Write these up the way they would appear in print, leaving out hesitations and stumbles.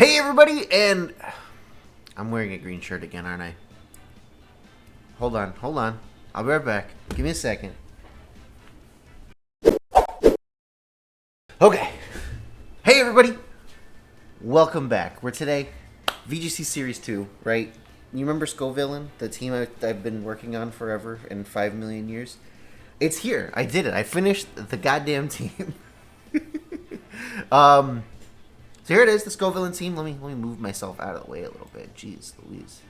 Hey everybody, and I'm wearing a green shirt again, aren't I? Hold on. I'll be right back. Give me a second. Okay. Hey everybody, welcome back. We're today VGC Series 2, right? You remember Scovillain, the team I've been working on forever and 5 million years? It's here. I did it. I finished the goddamn team. So here it is, the Scovillain team. Let me move myself out of the way a little bit. Jeez Louise.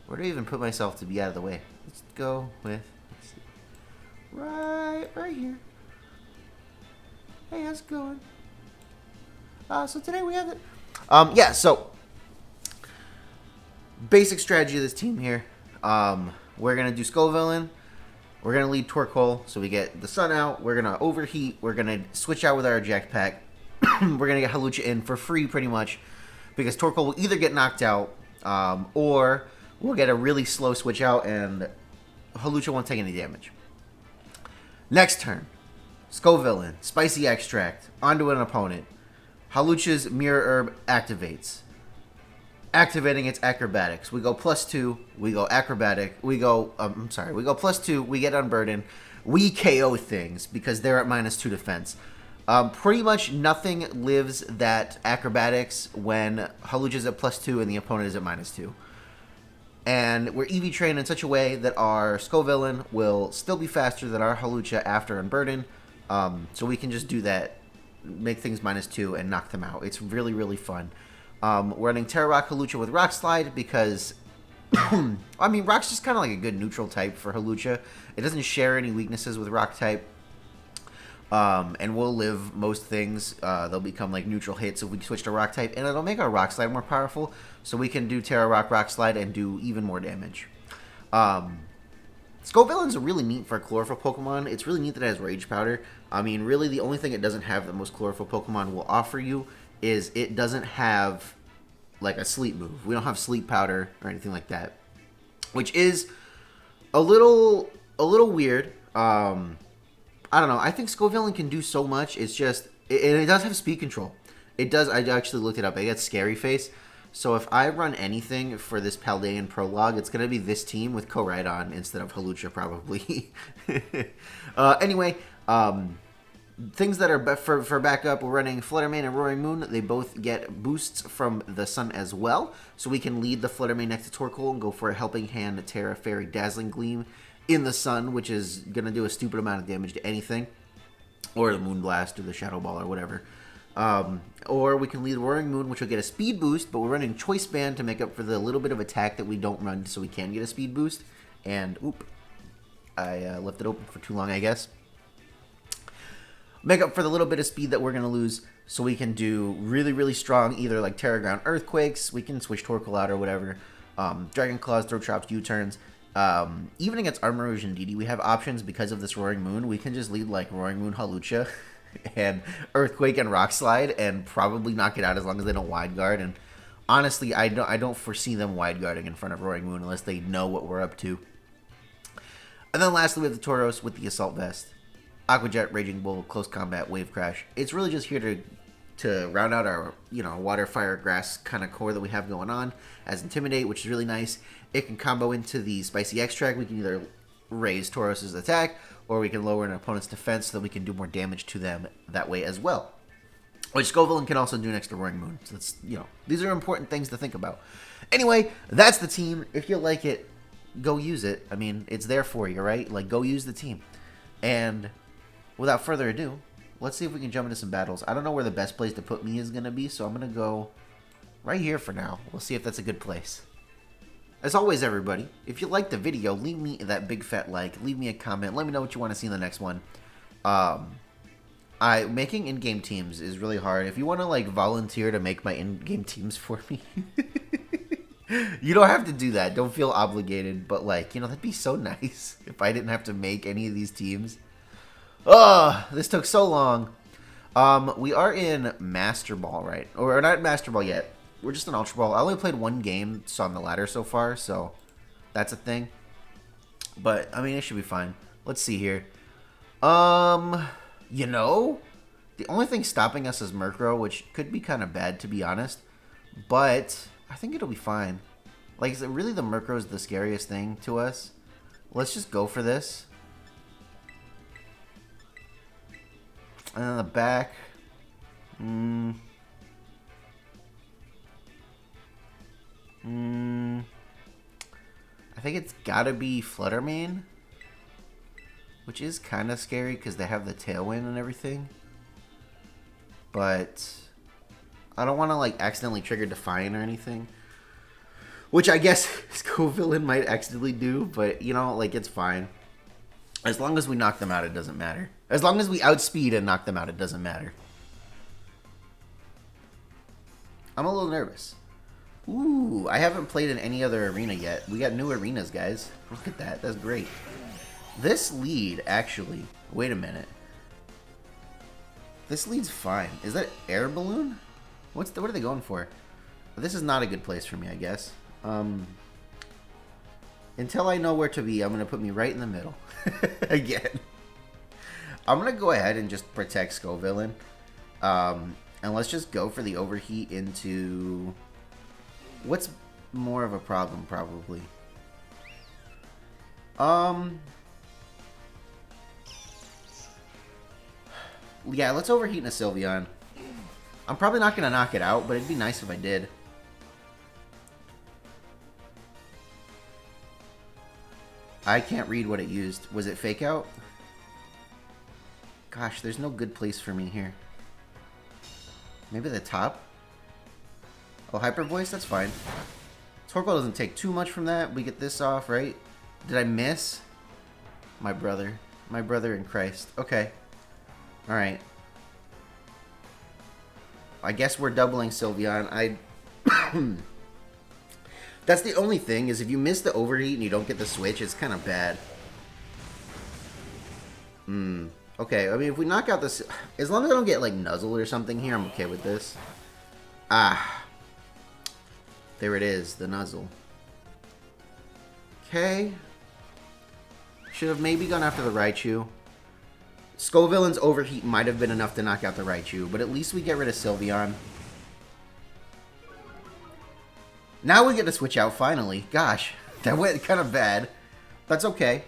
Where do I even put myself to be out of the way? Let's go with, let's see, right here. Hey, how's it going? So today we have it. So basic strategy of this team here. We're gonna do Scovillain. We're gonna lead Torkoal, so we get the sun out. We're gonna overheat. We're gonna switch out with our eject pack. We're gonna get Hawlucha in for free, pretty much, because Torkoal will either get knocked out, or we'll get a really slow switch out, and Hawlucha won't take any damage. Next turn, Scovillain, Spicy Extract, onto an opponent. Hawlucha's Mirror Herb activates. Activating its acrobatics. We go +2, we go acrobatic, we go +2, we get unburden, we KO things because they're at -2 defense. Pretty much nothing lives that acrobatics when Hawlucha's at +2 and the opponent is at -2. And we're EV trained in such a way that our Scovillain will still be faster than our Hawlucha after unburden. So we can just do that, make things -2 and knock them out. It's really, really fun. We're running Tera Rock Hawlucha with Rock Slide because, I mean, Rock's just kind of like a good neutral type for Hawlucha. It doesn't share any weaknesses with Rock type. And we'll live most things. They'll become like neutral hits if we switch to Rock type, and it'll make our Rock Slide more powerful, so we can do Tera Rock, Rock Slide, and do even more damage. Scovillain's really neat for a Chlorophyll Pokemon. It's really neat that it has Rage Powder. I mean, really, the only thing it doesn't have that most Chlorophyll Pokemon will offer you is it doesn't have like a Sleep move. We don't have Sleep Powder or anything like that, which is a little weird. I don't know. I think Scovillain can do so much. It's just, and it does have speed control. It does. I actually looked it up. It gets Scary Face. So if I run anything for this Paldean Prologue, it's going to be this team with Koraidon instead of Hawlucha, probably. Anyway, things that are for backup, we're running Fluttermane and Roaring Moon. They both get boosts from the sun as well. So we can lead the Fluttermane next to Torkoal and go for a Helping Hand, Tera Fairy, Dazzling Gleam in the sun, which is going to do a stupid amount of damage to anything, or the Moonblast or the Shadow Ball or whatever. Or we can lead Roaring Moon, which will get a speed boost, but we're running Choice Band to make up for the little bit of attack that we don't run, so we can get a speed boost. And, I left it open for too long, I guess. Make up for the little bit of speed that we're going to lose, so we can do really, really strong, either like Terra Ground Earthquakes, we can switch Torkoal out or whatever, Dragon Claws, Throw Chops, U-Turns. Even against Armarouge and DD, we have options because of this Roaring Moon. We can just lead like Roaring Moon Hawlucha and Earthquake and Rock Slide and probably knock it out as long as they don't Wide Guard. And honestly, I don't foresee them Wide Guarding in front of Roaring Moon unless they know what we're up to. And then lastly, we have the Tauros with the Assault Vest, Aqua Jet, Raging Bull, Close Combat, Wave Crash. It's really just here to round out our, water, fire, grass kind of core that we have going on as Intimidate, which is really nice. It can combo into the Spicy Extract. We can either raise Tauros's attack, or we can lower an opponent's defense so that we can do more damage to them that way as well. Which Scovillain can also do next to Roaring Moon. So that's, these are important things to think about. Anyway, that's the team. If you like it, go use it. I mean, it's there for you, right? Like, go use the team. And without further ado, let's see if we can jump into some battles. I don't know where the best place to put me is going to be, so I'm going to go right here for now. We'll see if that's a good place. As always, everybody, if you liked the video, leave me that big fat like, leave me a comment, let me know what you want to see in the next one. Making in-game teams is really hard. If you want to, like, volunteer to make my in-game teams for me, you don't have to do that. Don't feel obligated, but, like, that'd be so nice if I didn't have to make any of these teams. Oh, this took so long. We are in Master Ball, right? Or we're not Master Ball yet. We're just in Ultra Ball. I only played one game on the ladder so far, so that's a thing. But, I mean, it should be fine. Let's see here. The only thing stopping us is Murkrow, which could be kind of bad, to be honest. But I think it'll be fine. Like, is it really the Murkrow's the scariest thing to us? Let's just go for this. And then the back. I think it's gotta be Fluttermane. Which is kind of scary because they have the Tailwind and everything. But I don't want to like accidentally trigger Defiant or anything. Which I guess Scovillain might accidentally do, but you know, like it's fine. As long as we knock them out, it doesn't matter. As long as we outspeed and knock them out, it doesn't matter. I'm a little nervous. Ooh, I haven't played in any other arena yet. We got new arenas, guys. Look at that. That's great. This lead, actually... Wait a minute. This lead's fine. Is that Air Balloon? What are they going for? This is not a good place for me, I guess. Until I know where to be, I'm going to put me right in the middle. Again. I'm going to go ahead and just protect Scovillain. And let's just go for the overheat into... What's more of a problem, probably? Yeah, let's overheat in a Sylveon. I'm probably not going to knock it out, but it'd be nice if I did. I can't read what it used. Was it Fake Out? Gosh, there's no good place for me here. Maybe the top? Oh, Hyper Voice? That's fine. Torkoal doesn't take too much from that. We get this off, right? Did I miss? My brother. My brother in Christ. Okay. Alright. I guess we're doubling Sylveon. That's the only thing, is if you miss the overheat and you don't get the switch, it's kind of bad. Okay, I mean, if we knock out this... As long as I don't get, like, nuzzled or something here, I'm okay with this. Ah. There it is, the nuzzle. Okay. Should have maybe gone after the Raichu. Scovillain's overheat might have been enough to knock out the Raichu, but at least we get rid of Sylveon. Now we get to switch out, finally. Gosh, that went kind of bad. That's okay.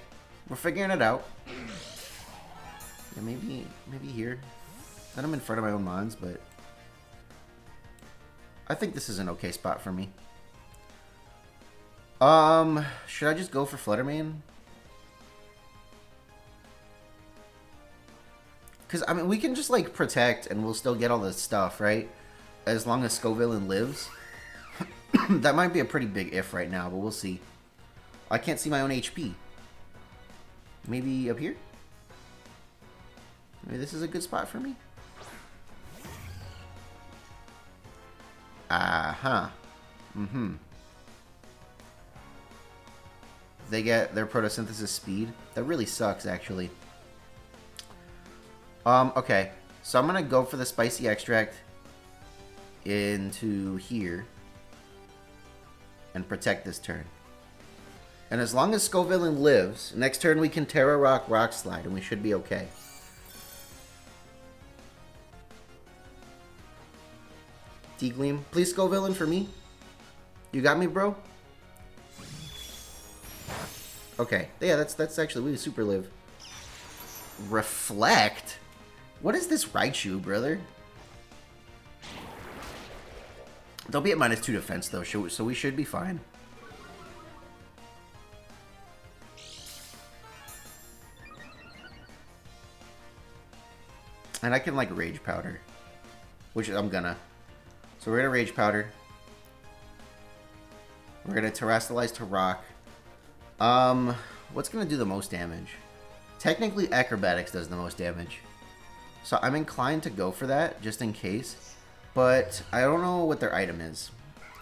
We're figuring it out. Yeah, maybe here. Then I'm in front of my own mons, but... I think this is an okay spot for me. Should I just go for Fluttermane? Because, I mean, we can just, like, protect and we'll still get all this stuff, right? As long as Scovillain lives. That might be a pretty big if right now, but we'll see. I can't see my own HP. Maybe up here? Maybe this is a good spot for me? Uh-huh. They get their photosynthesis speed. That really sucks, actually. Okay. So I'm gonna go for the spicy extract into here and protect this turn. And as long as Scovillain lives, next turn we can Terra Rock, Rock Slide, and we should be okay. D-Gleam. Please Scovillain for me. You got me, bro? Okay. Yeah, that's actually really super live. Reflect? What is this Raichu, brother? They'll be at -2 defense, though, so we should be fine. And I can, like, Rage Powder. Which I'm gonna. So we're gonna Rage Powder. We're gonna Terrastallize to Rock. What's gonna do the most damage? Technically, Acrobatics does the most damage. So I'm inclined to go for that, just in case. But I don't know what their item is.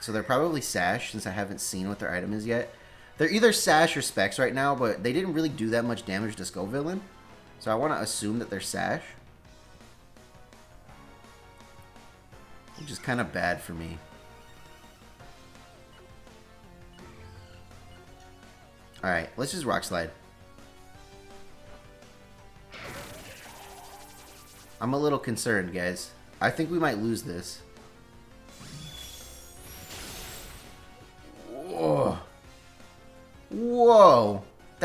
So they're probably Sash, since I haven't seen what their item is yet. They're either Sash or Specs right now, but they didn't really do that much damage to Scovillain. So I want to assume that they're Sash. Which is kind of bad for me. Alright, let's just Rock Slide. I'm a little concerned, guys. I think we might lose this.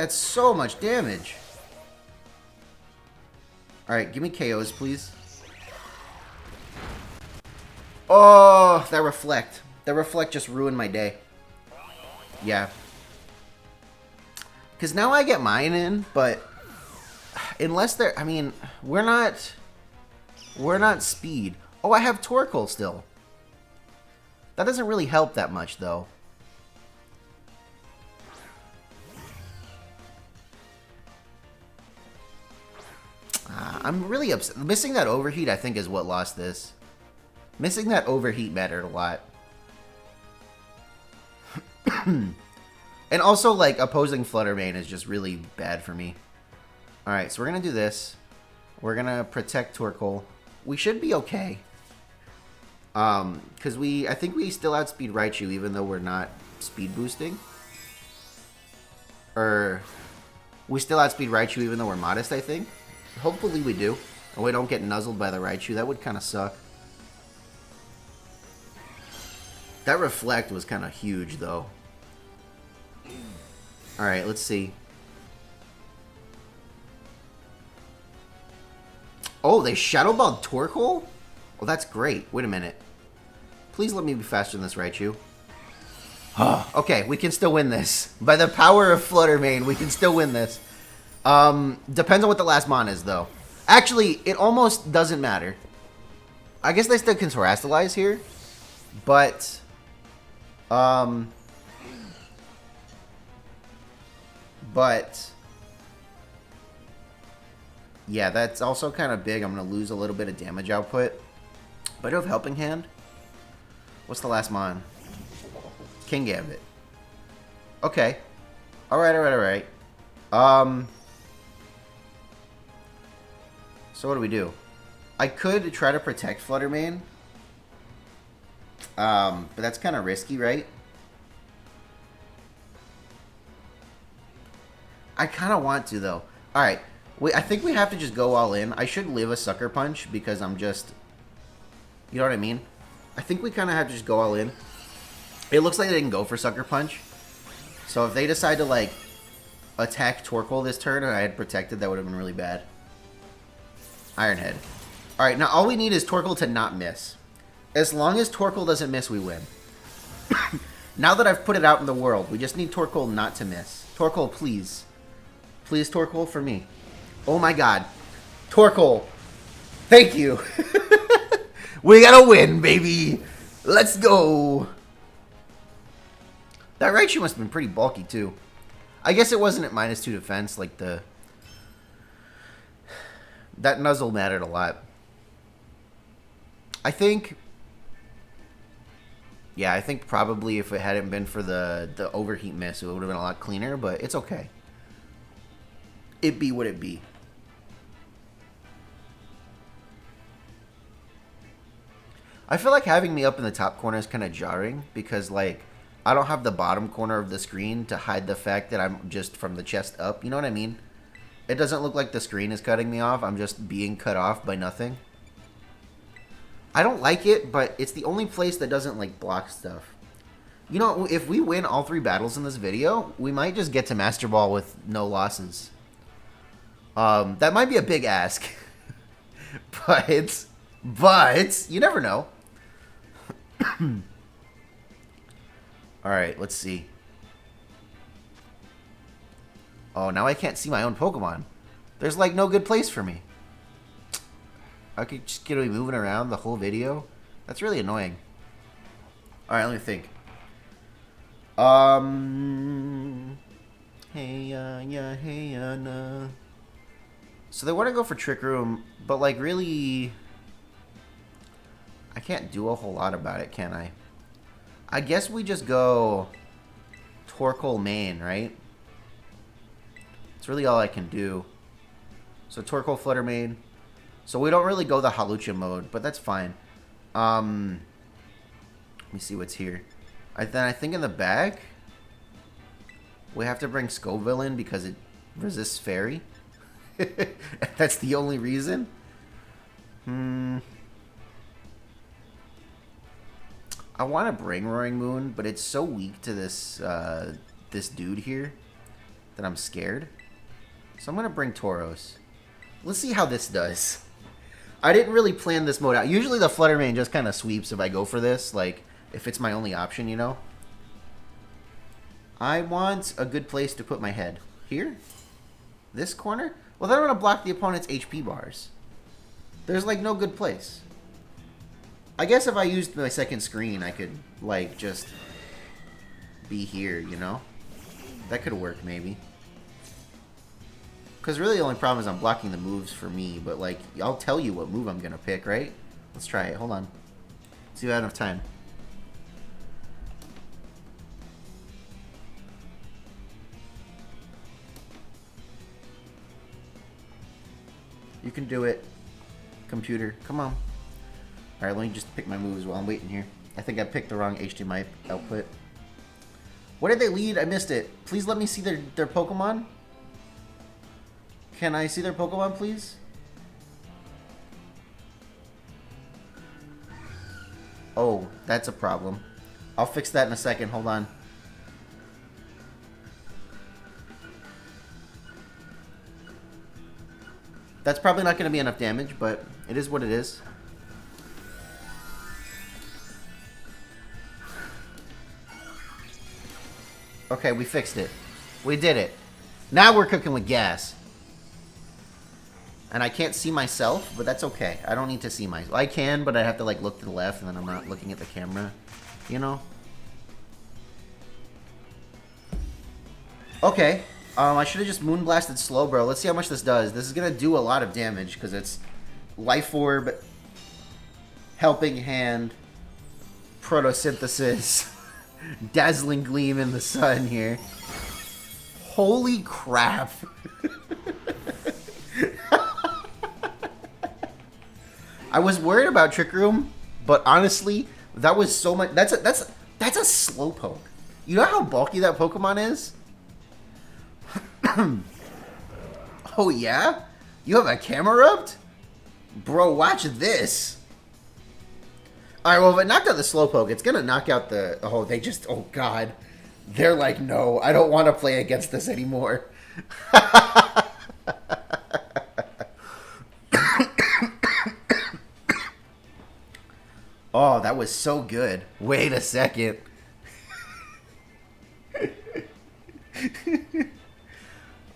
That's so much damage. Alright, give me KOs, please. Oh, that reflect. That reflect just ruined my day. Yeah. Because now I get mine in, but unless they're... I mean, we're not speed. Oh, I have Torkoal still. That doesn't really help that much, though. I'm really upset. Missing that overheat, I think, is what lost this. Missing that overheat mattered a lot. And also, like, opposing Flutter Mane is just really bad for me. Alright, so we're going to do this. We're going to protect Torkoal. We should be okay. Because I think we still outspeed Raichu, even though we're not speed boosting. Or, we still outspeed Raichu, even though we're modest, I think. Hopefully we do. And we don't get nuzzled by the Raichu. That would kind of suck. That reflect was kind of huge, though. Alright, let's see. Oh, they Shadow Balled Torkoal? Oh, that's great. Wait a minute. Please let me be faster than this, Raichu. Okay, we can still win this. By the power of Flutter Mane, we can still win this. Depends on what the last mon is, though. Actually, it almost doesn't matter. I guess they still can Terastallize here. But... yeah, that's also kind of big. I'm going to lose a little bit of damage output. But I do have Helping Hand. What's the last mon? Kingambit. Okay. Alright. So what do we do? I could try to protect Flutter Mane. But that's kind of risky, right? I kind of want to, though. Alright. I think we have to just go all in. I should live a Sucker Punch because I'm just... You know what I mean? I think we kind of have to just go all in. It looks like they didn't go for Sucker Punch. So if they decide to, like, attack Torkoal this turn and I had protected, that would have been really bad. Iron Head. Alright, now all we need is Torkoal to not miss. As long as Torkoal doesn't miss, we win. Now that I've put it out in the world, we just need Torkoal not to miss. Torkoal, please. Please, Torkoal, for me. Oh my god. Torkoal. Thank you. We gotta win, baby. Let's go. That Raichu must have been pretty bulky, too. I guess it wasn't at -2 defense, like the... That Nuzzle mattered a lot. I think... Yeah, I think probably if it hadn't been for the overheat miss, it would have been a lot cleaner, but it's okay. It be what it be. I feel like having me up in the top corner is kind of jarring because, like, I don't have the bottom corner of the screen to hide the fact that I'm just from the chest up. You know what I mean? It doesn't look like the screen is cutting me off. I'm just being cut off by nothing. I don't like it, but it's the only place that doesn't, like, block stuff. You know, if we win all 3 battles in this video, we might just get to Master Ball with no losses. That might be a big ask. But, you never know. Alright, let's see. Oh, now I can't see my own Pokemon. There's, like, no good place for me. I could just get me moving around the whole video. That's really annoying. Alright, let me think. Hey, nah. So they want to go for Trick Room, but, like, really... I can't do a whole lot about it, can I? I guess we just go Torkoal Mane, right? It's really all I can do. So Torkoal Flutter Mane. So we don't really go the Hawlucha mode, but that's fine. Let me see what's here. Then I think in the bag, we have to bring Scoville in because it resists Fairy. That's the only reason. I want to bring Roaring Moon, but it's so weak to this this dude here that I'm scared. So I'm going to bring Tauros. Let's see how this does. I didn't really plan this mode out. Usually the Flutter Mane just kind of sweeps if I go for this. Like, if it's my only option, you know? I want a good place to put my head. Here? This corner? Well, then I'm going to block the opponent's HP bars. There's, like, no good place. I guess if I used my second screen, I could, like, just be here, you know? That could work, maybe. Because really the only problem is I'm blocking the moves for me, but, like, I'll tell you what move I'm going to pick, right? Let's try it. Hold on. See if I have enough time. You can do it, computer. Come on. Alright, let me just pick my moves while I'm waiting here. I think I picked the wrong HDMI output. What did they lead? I missed it. Please let me see their Pokemon. Can I see their Pokemon, please? Oh, that's a problem. I'll fix that in a second. Hold on. That's probably not going to be enough damage, but it is what it is. Okay, we fixed it. We did it. Now we're cooking with gas. And I can't see myself, but that's okay. I don't need to see myself. I can, but I have to like look to the left, and then I'm not looking at the camera. You know? Okay. I should have just Moonblasted Slowbro. Let's see how much this does. This is going to do a lot of damage, because it's Life Orb, Helping Hand, Photosynthesis, Dazzling Gleam in the sun here. Holy crap. I was worried about Trick Room, but honestly, that was so much. That's a Slowpoke. You know how bulky that Pokemon is? Oh yeah? You have a Camerupt? Bro, watch this. Alright, well, if it knocked out the Slowpoke, it's gonna knock out the... Oh, they just... Oh, God. They're like, no, I don't want to play against this anymore. Oh, that was so good. Wait a second.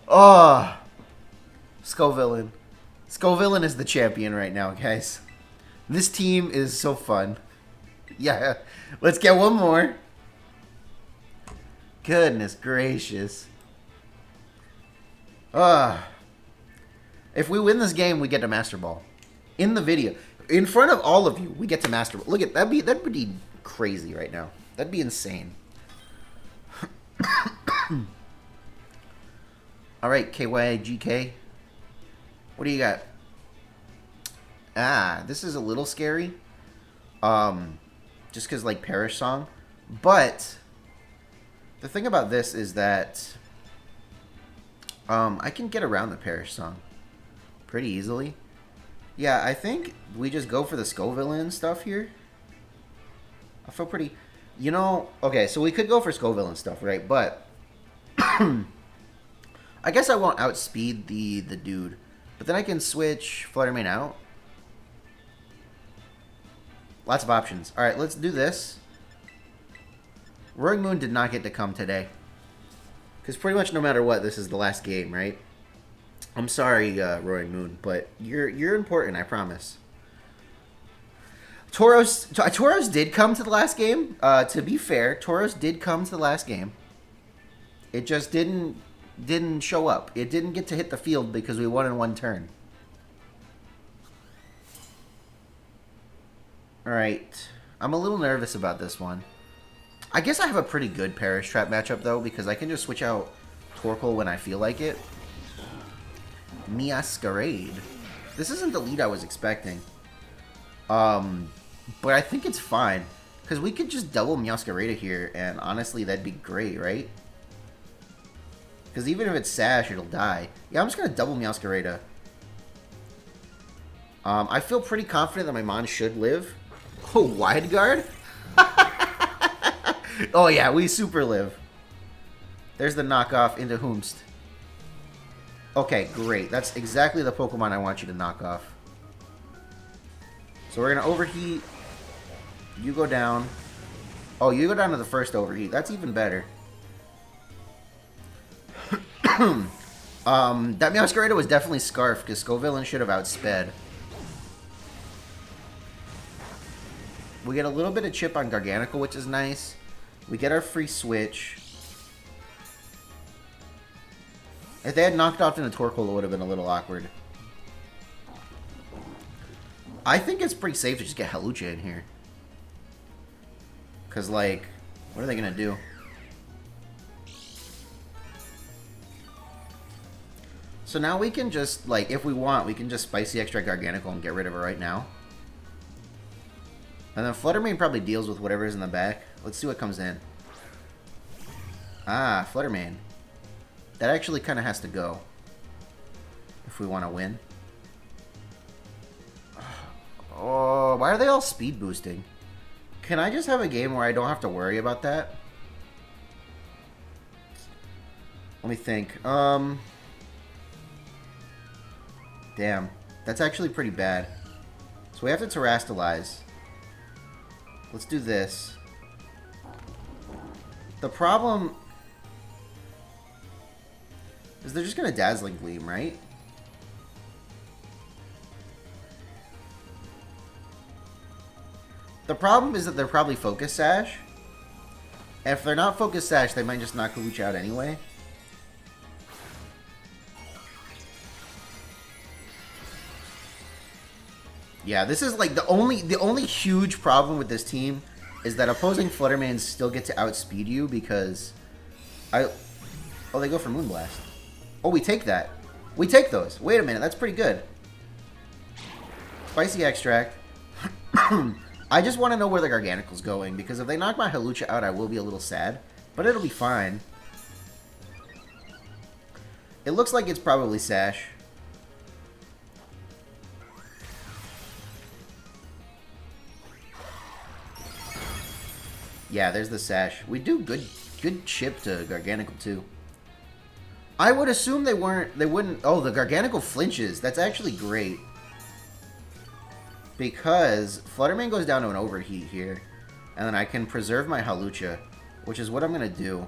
Oh. Scovillain. Scovillain is the champion right now, guys. This team is so fun. Yeah. Let's get one more. Goodness gracious. If we win this game, we get to Master Ball. In the video. In front of all of you, we get to Master Ball. Look at that. That'd be crazy right now. That'd be insane. Alright, KYGK. What do you got? Ah, this is a little scary. Just because, like, Perish Song. But the thing about this is that I can get around the Perish Song pretty easily. Yeah, I think we just go for the Scovillain stuff here. I feel pretty... You know... Okay, so we could go for Scovillain stuff, right? But I guess I won't outspeed the dude. But then I can switch Flutter Mane out. Lots of options. Alright, let's do this. Roaring Moon did not get to come today. Because pretty much no matter what, this is the last game, right? I'm sorry, Roaring Moon, but you're important, I promise. Tauros did come to the last game. To be fair, Tauros did come to the last game. It just didn't show up. It didn't get to hit the field because we won in one turn. Alright. I'm a little nervous about this one. I guess I have a pretty good Perish Trap matchup, though, because I can just switch out Torkoal when I feel like it. Meowscarade. This isn't the lead I was expecting. But I think it's fine. Because we could just double Meowscarade here, and honestly, that'd be great, right? Because even if it's Sash, it'll die. Yeah, I'm just going to double Meowscarade. I feel pretty confident that my Mon should live. Oh, Wide Guard? Oh, yeah, we super live. There's the knockoff into Whomst. Okay, great. That's exactly the Pokemon I want you to knock off. So we're going to overheat. You go down. Oh, you go down to the first overheat. That's even better. That Meowscarada was definitely Scarf, because Scovillain should have outsped. We get a little bit of chip on Garganacl, which is nice. We get our free switch. If they had knocked off into Torkoal, it would have been a little awkward. I think it's pretty safe to just get Hawlucha in here. Because, like, what are they going to do? So now we can just, like, if we want, we can just Spicy Extract Garganacl and get rid of it right now. And then Fluttermane probably deals with whatever's in the back. Let's see what comes in. Ah, Fluttermane. That actually kind of has to go. If we want to win. Oh, why are they all speed boosting? Can I just have a game where I don't have to worry about that? Let me think. Damn. That's actually pretty bad. So we have to Terrastalize. Let's do this. The problem is they're just going to Dazzling Gleam, right? The problem is that they're probably Focus Sash. And if they're not Focus Sash, they might just knock Hawlucha out anyway. Yeah, this is like the only huge problem with this team is that opposing Fluttermanes still get to outspeed you because oh, they go for Moonblast. Oh, we take that. We take those. Wait a minute, that's pretty good. Spicy Extract. I just want to know where the Garganacl's going, because if they knock my Hawlucha out, I will be a little sad. But it'll be fine. It looks like it's probably Sash. Yeah, there's the Sash. We do good chip to Garganacl, too. I would assume they wouldn't... Oh, the Garganacl flinches. That's actually great. Because Fluttermane goes down to an overheat here. And then I can preserve my Hawlucha, which is what I'm going to do.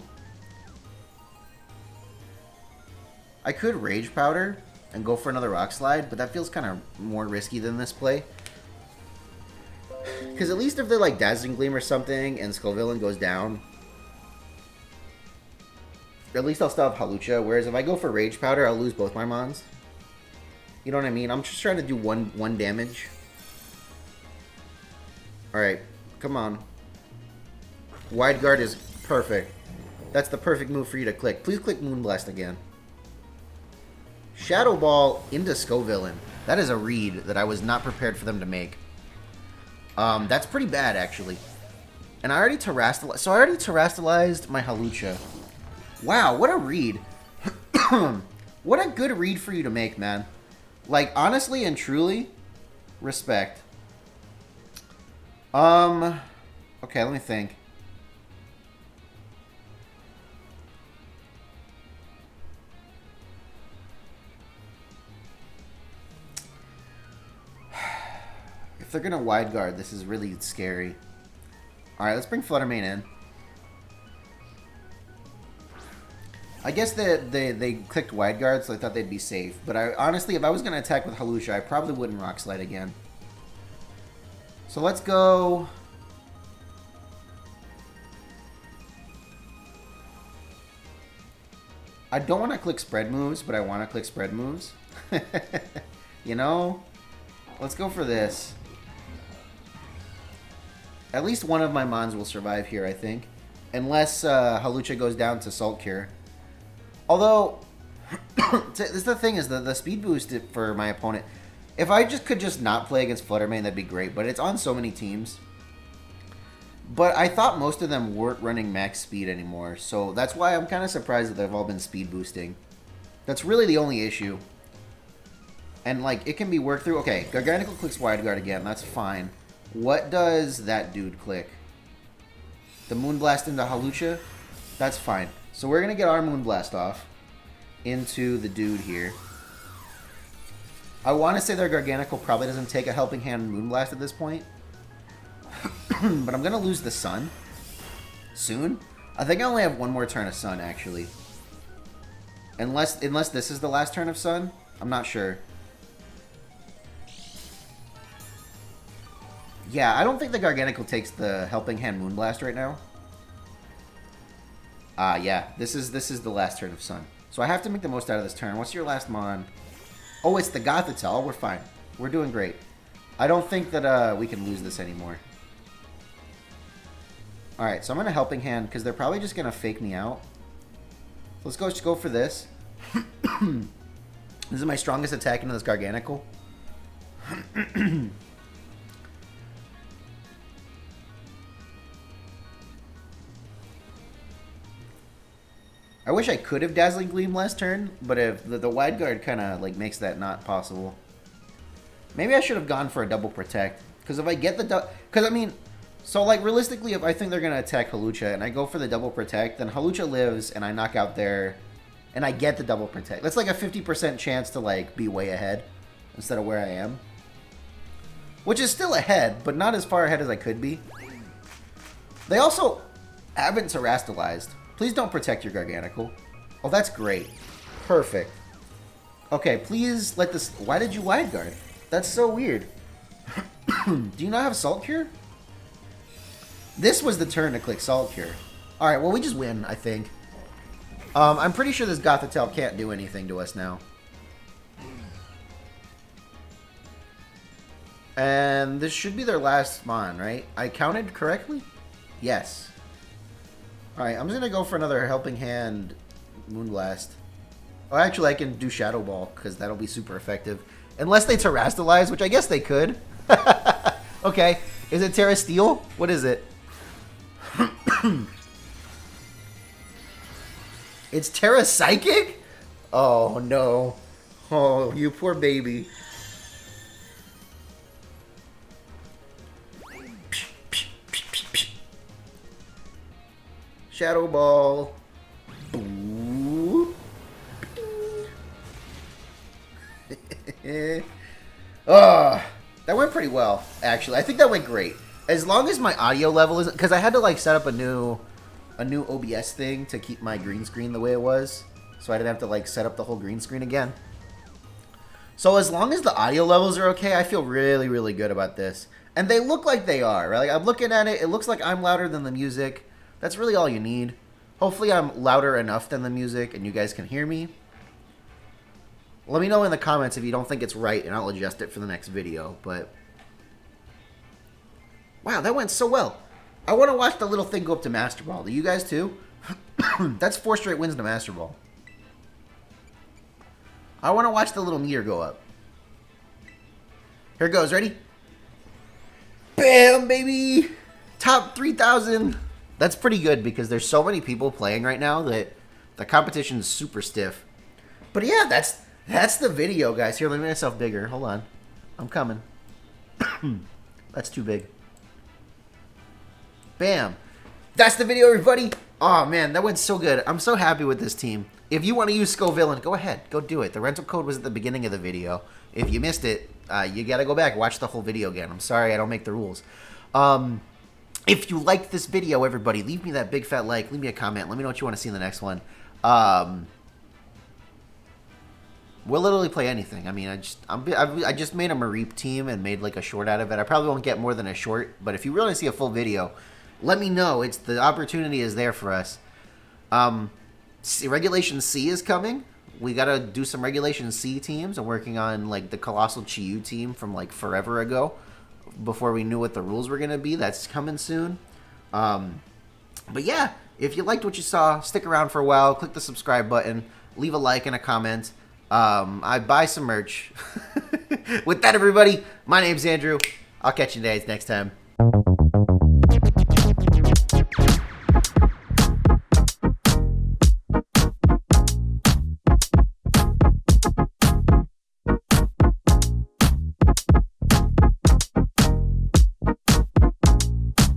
I could Rage Powder and go for another Rock Slide, but that feels kind of more risky than this play. Because at least if they're like Dazzling Gleam or something and Scovillain goes down, at least I'll still have Hawlucha. Whereas if I go for Rage Powder, I'll lose both my Mons. You know what I mean? I'm just trying to do one damage. Alright, come on. Wide Guard is perfect. That's the perfect move for you to click. Please click Moonblast again. Shadow Ball into Scovillain. That is a read that I was not prepared for them to make. That's pretty bad, actually. And I already Terrastalized. So I already Terrastalized my Hawlucha. Wow, what a read. What a good read for you to make, man. Like, honestly and truly, respect. Okay, let me think. If they're gonna Wide Guard, this is really scary. Alright, let's bring Fluttermane in. I guess they clicked Wide Guard, so I thought they'd be safe. But honestly, if I was gonna attack with Hawlucha, I probably wouldn't Rock Slide again. So let's go... I don't want to click Spread Moves, but I want to click Spread Moves. You know? Let's go for this. At least one of my Mons will survive here, I think. Unless Hawlucha goes down to Salt Cure. Although, this is the thing, is the speed boost for my opponent... If I could just not play against Fluttermane, that'd be great. But it's on so many teams. But I thought most of them weren't running max speed anymore. So that's why I'm kind of surprised that they've all been speed boosting. That's really the only issue. And, like, it can be worked through. Okay, Garganacl clicks Wide Guard again. That's fine. What does that dude click? The Moonblast into Hawlucha? That's fine. So we're going to get our Moonblast off. into the dude here. I want to say their Garganical probably doesn't take a Helping Hand Moonblast at this point. But I'm going to lose the Sun soon. I think I only have one more turn of Sun, actually. Unless this is the last turn of Sun. I'm not sure. Yeah, I don't think the Garganical takes the Helping Hand Moonblast right now. Yeah, this is the last turn of Sun. So I have to make the most out of this turn. What's your last Mon? Oh, it's the Gothitelle. We're fine. We're doing great. I don't think that we can lose this anymore. Alright, so I'm going to Helping Hand because they're probably just going to fake me out. So let's just go for this. This is my strongest attack into this Garganical. I wish I could have Dazzling Gleam last turn, but if the Wide Guard kind of like makes that not possible. Maybe I should have gone for a double protect, because if I get the because I mean, so like realistically, if I think they're gonna attack Hawlucha and I go for the double protect, then Hawlucha lives and I knock out their, and I get the double protect. That's like a 50% chance to like be way ahead instead of where I am, which is still ahead, but not as far ahead as I could be. They also haven't Terastallized. Please don't protect your Garganical. Oh, that's great. Perfect. Okay, please let this... Why did you Wide Guard? That's so weird. Do you not have Salt Cure? This was the turn to click Salt Cure. Alright, well, we just win, I think. I'm pretty sure this Gothitelle can't do anything to us now. And this should be their last Mon, right? I counted correctly? Yes. Alright, I'm just going to go for another Helping Hand Moonblast. Oh, actually, I can do Shadow Ball, because that'll be super effective. Unless they Terastallize, which I guess they could. Okay, is it Terra Steel? What is it? It's Terra Psychic? Oh, no. Oh, you poor baby. Shadow Ball. Oh, that went pretty well, actually. I think that went great. As long as my audio level isn't... Because I had to, like, set up a new OBS thing to keep my green screen the way it was. So I didn't have to, like, set up the whole green screen again. So as long as the audio levels are okay, I feel really, really good about this. And they look like they are, right? Like, I'm looking at it. It looks like I'm louder than the music. That's really all you need. Hopefully I'm louder enough than the music and you guys can hear me. Let me know in the comments if you don't think it's right and I'll adjust it for the next video. But wow, that went so well. I want to watch the little thing go up to Master Ball. Do you guys too? That's 4 straight wins to Master Ball. I want to watch the little meter go up. Here it goes. Ready? Bam, baby! Top 3,000. That's pretty good because there's so many people playing right now that the competition is super stiff. But yeah, that's the video, guys. Here, let me make myself bigger. Hold on. I'm coming. That's too big. Bam. That's the video, everybody. Oh, man, that went so good. I'm so happy with this team. If you want to use Scovillain, go ahead. Go do it. The rental code was at the beginning of the video. If you missed it, you got to go back. Watch the whole video again. I'm sorry I don't make the rules. If you liked this video, everybody, leave me that big fat like. Leave me a comment. Let me know what you want to see in the next one. We'll literally play anything. I mean, I just made a Mareep team and made like a short out of it. I probably won't get more than a short, but if you really see a full video, let me know. The opportunity is there for us. Regulation C is coming. We gotta do some Regulation C teams. I'm working on like the Colossal Chi-Yu team from like forever ago, before we knew what the rules were gonna be. That's coming soon. But yeah, if you liked what you saw, stick around for a while. Click the subscribe button. Leave a like and a comment. I buy some merch. With that, everybody, my name's Andrew. I'll catch you guys next time.